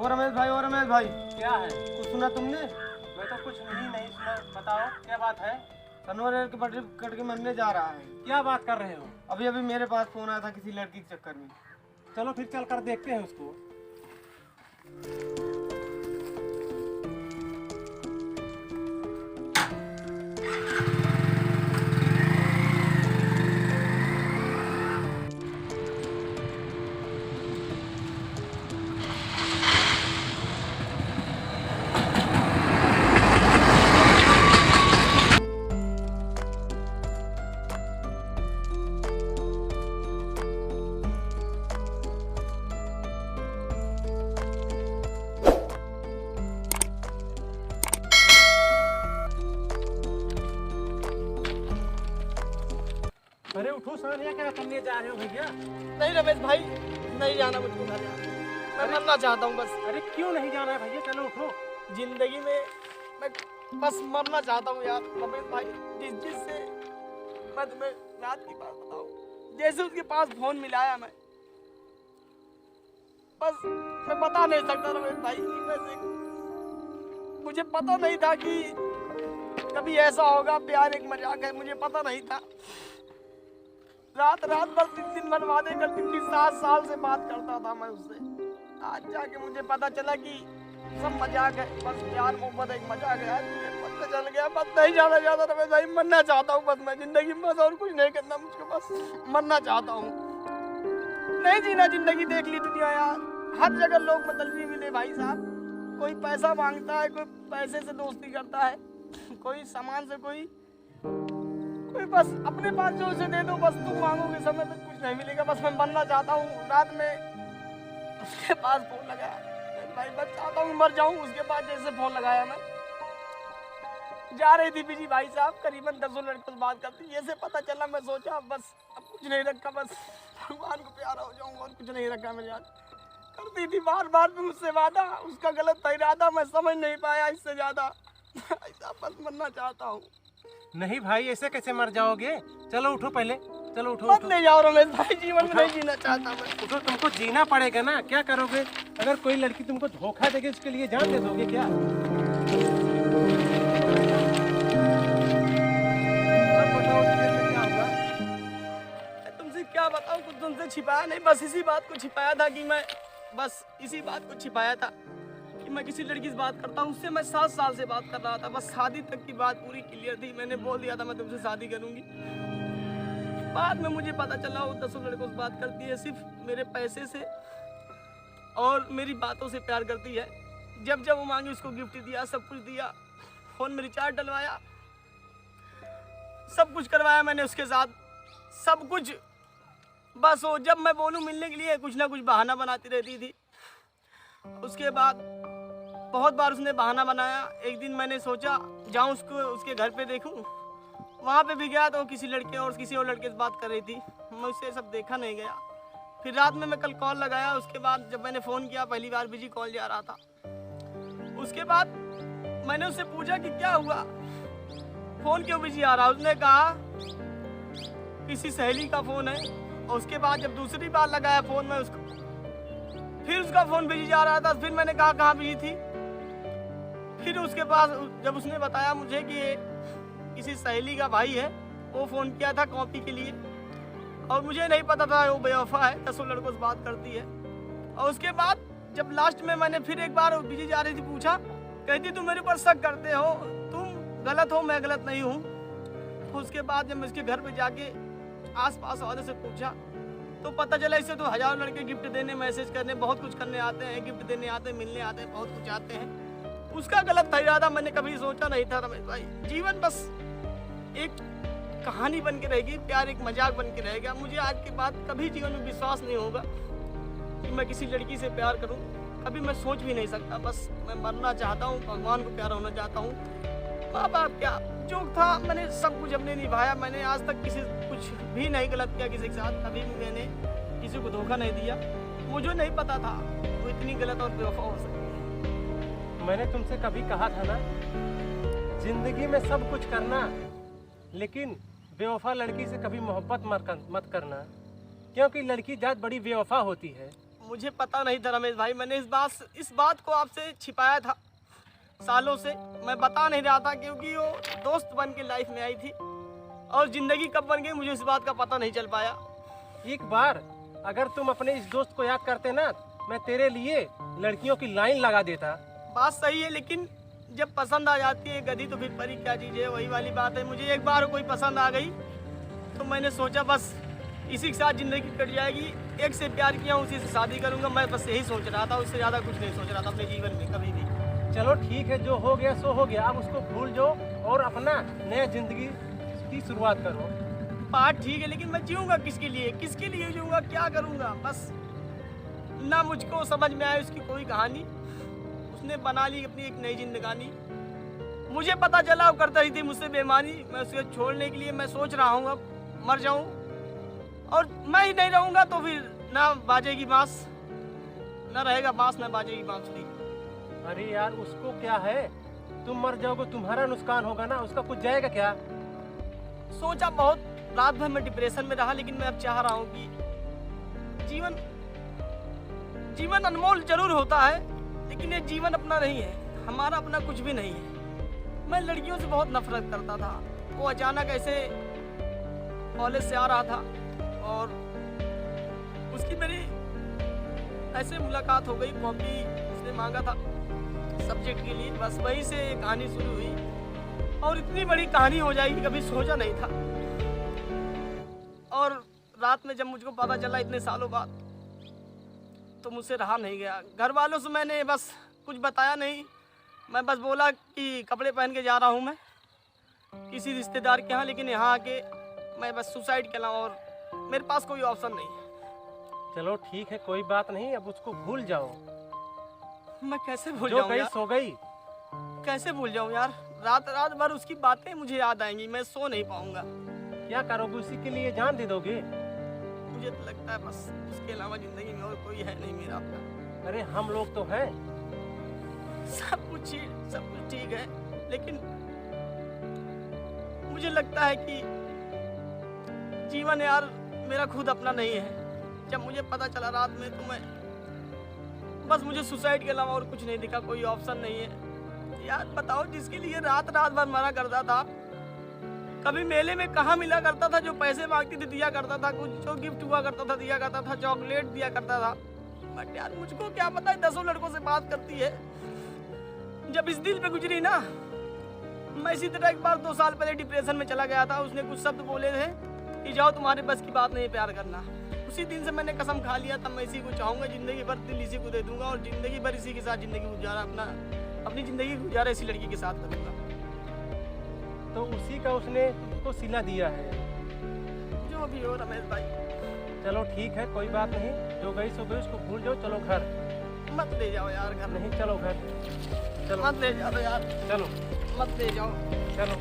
और रमेश भाई क्या है? कुछ सुना तुमने? मैं तो कुछ नहीं सुना। बताओ क्या बात है? सनवर की पटरी कट के मरने जा रहा है। क्या बात कर रहे हो? अभी अभी मेरे पास फोन आया था किसी लड़की के चक्कर में। चलो फिर चल कर देखते हैं उसको। अरे उठो सानिया, क्या करने जा रहे हो भैया? नहीं रमेश भाई, नहीं जाना मुझको घर यार। मैं मरना चाहता हूँ बस। अरे क्यों नहीं जाना है भैया? चलो उठो। जिंदगी में मैं बस मरना चाहता हूँ यार रमेश भाई। जिससे मैं तुम्हें रात की बात बताऊँ, जैसे उसके पास फोन मिलाया मैं, बस मैं बता नहीं सकता रमेश भाई। वैसे मुझे पता नहीं था कि कभी ऐसा होगा। प्यार एक मजाक है, मुझे पता नहीं था। रात भर दिन भर वादे करती थी। 7 साल से बात करता था मैं उससे। आज जाके मुझे पता चला कि सब मजाक है। बस प्यार मोहब्बत एक मजाक है। मुझे पता चल गया। बस नहीं जाना चाहता था मैं, मरना चाहता हूँ बस मैं जिंदगी में। बस और कुछ नहीं करना मुझको, बस मरना चाहता हूँ। नहीं जीना जिंदगी। देख ली दुनिया यार, हर जगह लोग बदलवी मिले भाई साहब। कोई पैसा मांगता है, कोई पैसे से दोस्ती करता है, कोई सामान से, कोई बस अपने पास जो उसे दे दो। बस तुम मांगोगे समय तक कुछ नहीं मिलेगा। बस मैं बनना चाहता हूँ। रात में उसके पास फोन लगाया भाई, बस चाहता हूँ मर जाऊँ। उसके बाद जैसे फोन लगाया मैं, जा रही थी बिजी भाई साहब, करीबन 10 लड़कों से बात करती। जैसे पता चला मैं सोचा बस अब कुछ नहीं रखा, बस भगवान को प्यारा हो जाऊँ और कुछ नहीं रखा मेरे हाथ। करती थी बार भी मुझसे वादा, उसका गलत था इरादा, मैं समझ नहीं पाया इससे ज्यादा। ऐसा बस मरना चाहता हूँ। नहीं भाई, ऐसे कैसे मर जाओगे? चलो उठो पहले, चलो उठो। मत ले जाओ रमेश भाई, जीवन में नहीं जीना चाहता मैं। उठो, तुमको जीना पड़ेगा ना। क्या करोगे? अगर कोई लड़की तुमको धोखा देगी, उसके लिए जान दे दोगे क्या? अब बताओ क्या होगा? तुमसे क्या बताऊं, कुछ तुमसे छिपाया नहीं। बस इसी बात को छिपाया था कि मैं, बस इसी बात को छिपाया था कि मैं किसी लड़की से बात करता हूँ। उससे मैं 7 साल से बात कर रहा था। बस शादी तक की बात पूरी क्लियर थी। मैंने बोल दिया था मैं तुमसे शादी करूंगी। बाद में मुझे पता चला वो 10 लड़कों से बात करती है, सिर्फ मेरे पैसे से और मेरी बातों से प्यार करती है। जब वो मांगी उसको गिफ्ट दिया, सब कुछ दिया, फोन में रिचार्ज डलवाया, सब कुछ करवाया मैंने उसके साथ, सब कुछ। बस वो जब मैं बोलूं मिलने के लिए, कुछ ना कुछ बहाना बनाती रहती थी। उसके बाद बहुत बार उसने बहाना बनाया। एक दिन मैंने सोचा जाऊं उसको उसके घर पे देखूं। वहाँ पे भी गया तो किसी लड़के और किसी और लड़के से बात कर रही थी। मैं उससे सब देखा नहीं गया। फिर रात में मैं कल कॉल लगाया। उसके बाद जब मैंने फ़ोन किया, पहली बार बिजी कॉल जा रहा था। उसके बाद मैंने उससे पूछा कि क्या हुआ, फ़ोन क्यों बिजी आ रहा। उसने कहा किसी सहेली का फ़ोन है। और उसके बाद जब दूसरी बार लगाया फ़ोन में उसको, फिर उसका फ़ोन बिजी जा रहा था। फिर मैंने कहा कहाँ बिजी थी। फिर उसके पास जब उसने बताया मुझे कि किसी सहेली का भाई है, वो फ़ोन किया था कॉपी के लिए, और मुझे नहीं पता था वो बेवफा है, 10 लड़कों से बात करती है। और उसके बाद जब लास्ट में मैंने फिर एक बार बिजी जा रही थी, पूछा, कहती तुम मेरे ऊपर शक करते हो, तुम गलत हो, मैं गलत नहीं हूँ। उसके बाद जब मैं उसके घर पे जाके आस-पास वाले से पूछा तो पता चला इससे तो 1000 लड़के गिफ्ट देने, मैसेज करने, बहुत कुछ करने आते हैं, गिफ्ट देने आते हैं, मिलने आते हैं, बहुत कुछ आते हैं। उसका गलत था इरादा, मैंने कभी सोचा नहीं था रमेश भाई। जीवन बस एक कहानी बन के रहेगी, प्यार एक मजाक बन के रहेगा। मुझे आज के बाद कभी जीवन में विश्वास नहीं होगा कि मैं किसी लड़की से प्यार करूं। कभी मैं सोच भी नहीं सकता। बस मैं मरना चाहता हूं, भगवान को प्यारा होना चाहता हूं। माँ बाप क्या जो था, मैंने सब कुछ अपने निभाया। मैंने आज तक किसी कुछ भी नहीं गलत किया किसी के साथ। कभी भी मैंने किसी को धोखा नहीं दिया। मुझे नहीं पता था वो इतनी गलत और बेवफा हो सकती है। मैंने तुमसे कभी कहा था ना, जिंदगी में सब कुछ करना, लेकिन बेवफा लड़की से कभी मोहब्बत मत करना, क्योंकि लड़की जात बड़ी बेवफा होती है। मुझे पता नहीं था रमेश भाई, मैंने इस बात को आपसे छिपाया था सालों से। मैं बता नहीं रहा था क्योंकि वो दोस्त बन के लाइफ में आई थी और ज़िंदगी कब बन गई मुझे इस बात का पता नहीं चल पाया। एक बार अगर तुम अपने इस दोस्त को याद करते ना, मैं तेरे लिए लड़कियों की लाइन लगा देता। बात सही है, लेकिन जब पसंद आ जाती है गधी तो फिर परी क्या चीज़ है, वही वाली बात है। मुझे एक बार कोई पसंद आ गई तो मैंने सोचा बस इसी के साथ ज़िंदगी कट जाएगी। एक से प्यार किया, उसी से शादी करूंगा। मैं बस यही सोच रहा था, उससे ज़्यादा कुछ नहीं सोच रहा था अपने जीवन में कभी भी। चलो ठीक है, जो हो गया सो हो गया, अब उसको भूल जाओ और अपना नया जिंदगी की शुरुआत करो। बात ठीक है, लेकिन मैं जीऊँगा किसके लिए जीऊँगा, क्या करूँगा? बस ना मुझको समझ में आया उसकी कोई कहानी। उसने बना ली अपनी एक नई जिंदगानी। मुझे पता चला वो करता रही थी मुझसे बेईमानी। मैं उसे छोड़ने के लिए मैं सोच रहा हूँ अब मर जाऊँ, और मैं ही नहीं रहूँगा तो फिर ना बाजेगी बाँस, ना रहेगा बाँस, ना बाजेगी बाँसुरी। अरे यार उसको क्या है, तुम मर जाओगे, तुम्हारा नुकसान होगा ना, उसका कुछ जाएगा क्या? सोचा बहुत, रात भर मैं डिप्रेशन में रहा, लेकिन मैं अब चाह रहा हूँ कि जीवन अनमोल जरूर होता है, लेकिन ये जीवन अपना नहीं है, हमारा अपना कुछ भी नहीं है। मैं लड़कियों से बहुत नफरत करता था। वो अचानक ऐसे कॉलेज से आ रहा था और उसकी मेरी ऐसे मुलाकात हो गई। कॉपी उसने मांगा था सब्जेक्ट के लिए, बस वहीं से कहानी शुरू हुई और इतनी बड़ी कहानी हो जाएगी कभी सोचा नहीं था। और रात में जब मुझको पता चला इतने सालों बाद, तो मुझसे रहा नहीं गया। घर वालों से मैंने बस कुछ बताया नहीं, मैं बस बोला कि कपड़े पहन के जा रहा हूँ मैं किसी रिश्तेदार के यहाँ, लेकिन यहाँ आके मैं बस सुसाइड कर लाऊँ और मेरे पास कोई ऑप्शन नहीं है। चलो ठीक है, कोई बात नहीं, अब उसको भूल जाओ। मैं कैसे भूल जो जाऊँ गई यार? सो गई। कैसे भूल जाऊँ यार? रात भर उसकी बातें मुझे याद आएंगी, मैं सो नहीं पाऊंगा। क्या करोगे, उसी के लिए जान दे दोगे? मुझे तो लगता है बस उसके अलावा जिंदगी में और कोई है नहीं मेरा अपना। अरे हम लोग तो हैं। सब कुछ ठीक है, लेकिन मुझे लगता है कि जीवन यार मेरा खुद अपना नहीं है। जब मुझे पता चला रात में, तो मैं बस मुझे सुसाइड के अलावा और कुछ नहीं दिखा, कोई ऑप्शन नहीं है। यार बताओ, जिसके लिए रात भर मरा करता था, कभी मेले में कहाँ मिला करता था, जो पैसे मांगती थी दिया करता था, कुछ जो गिफ्ट हुआ करता था दिया करता था, चॉकलेट दिया करता था। बट यार मुझको क्या पता है 10 लड़कों से बात करती है। जब इस दिल पे गुजरी ना, मैं इसी तरह एक बार 2 साल पहले डिप्रेशन में चला गया था। उसने कुछ शब्द बोले थे कि जाओ तुम्हारे बस की बात नहीं प्यार करना। उसी दिन से मैंने कसम खा लिया, तब मैं इसी को चाहूँगा, ज़िंदगी भर दिल इसी को दे दूंगा और ज़िंदगी भर इसी के साथ ज़िंदगी गुजारा, अपनी ज़िंदगी गुजारा इसी लड़की के साथ करूँगा। तो उसी का उसने तुमको सिला दिया है। जो भी हो रमेश भाई। चलो ठीक है, कोई बात नहीं, जो गई सो गई, उसको भूल जाओ। चलो घर। मत ले जाओ यार घर, नहीं, चलो घर, चलो मत ले जाओ यार, चलो मत ले जाओ, चलो।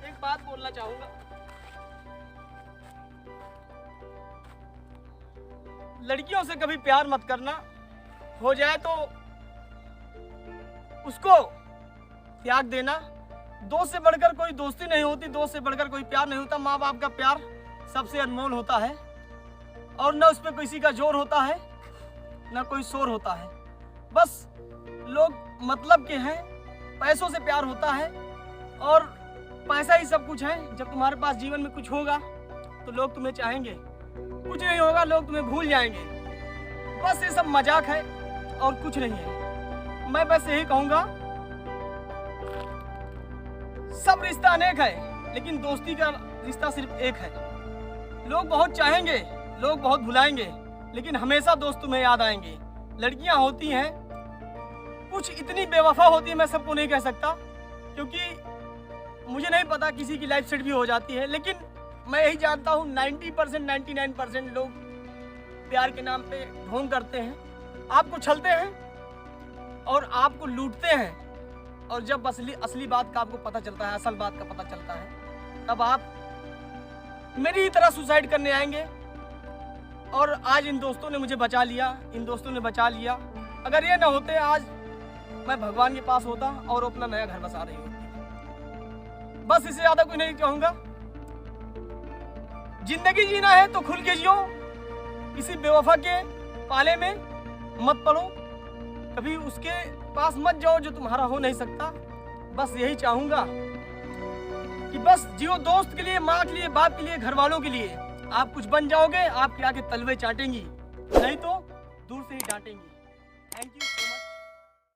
एक बात बोलना चाहूंगा। लड़कियों से कभी प्यार मत करना, हो जाए तो उसको त्याग देना। दोस्त से बढ़कर कोई दोस्ती नहीं होती, दोस्त से बढ़कर कोई प्यार नहीं होता। माँ बाप का प्यार सबसे अनमोल होता है और न उस पर किसी का जोर होता है, न कोई शोर होता है। बस लोग मतलब के हैं, पैसों से प्यार होता है और पैसा ही सब कुछ है। जब तुम्हारे पास जीवन में कुछ होगा तो लोग तुम्हें चाहेंगे, कुछ नहीं होगा लोग तुम्हें भूल जाएंगे। बस ये सब मजाक है और कुछ नहीं है। मैं बस यही कहूँगा, सब रिश्ता अनेक है, लेकिन दोस्ती का रिश्ता सिर्फ एक है। लोग बहुत चाहेंगे, लोग बहुत भुलाएंगे, लेकिन हमेशा दोस्त तुम्हें याद आएंगे। लड़कियां होती हैं कुछ इतनी बेवफा होती है, मैं सबको नहीं कह सकता, क्योंकि मुझे नहीं पता, किसी की लाइफ सेट भी हो जाती है। लेकिन मैं यही जानता हूँ 90% 99% लोग प्यार के नाम पे ढोंग करते हैं, आपको छलते हैं और आपको लूटते हैं। और जब असली बात का आपको पता चलता है, असल बात का पता चलता है, तब आप मेरी ही तरह सुसाइड करने आएंगे। और आज इन दोस्तों ने मुझे बचा लिया, इन दोस्तों ने बचा लिया। अगर ये ना होते आज मैं भगवान के पास होता और अपना नया घर बसा रही होती। बस इससे ज्यादा कुछ नहीं कहूंगा। जिंदगी जीना है तो खुल के जियो, किसी बेवफा के पाले में मत पड़ो, कभी उसके पास मत जाओ जो तुम्हारा हो नहीं सकता। बस यही चाहूंगा कि बस जियो दोस्त के लिए, माँ के लिए, बाप के लिए, घर वालों के लिए। आप कुछ बन जाओगे, आपके आगे तलवे चाटेंगी, नहीं तो दूर से ही डांटेंगी। Thank you.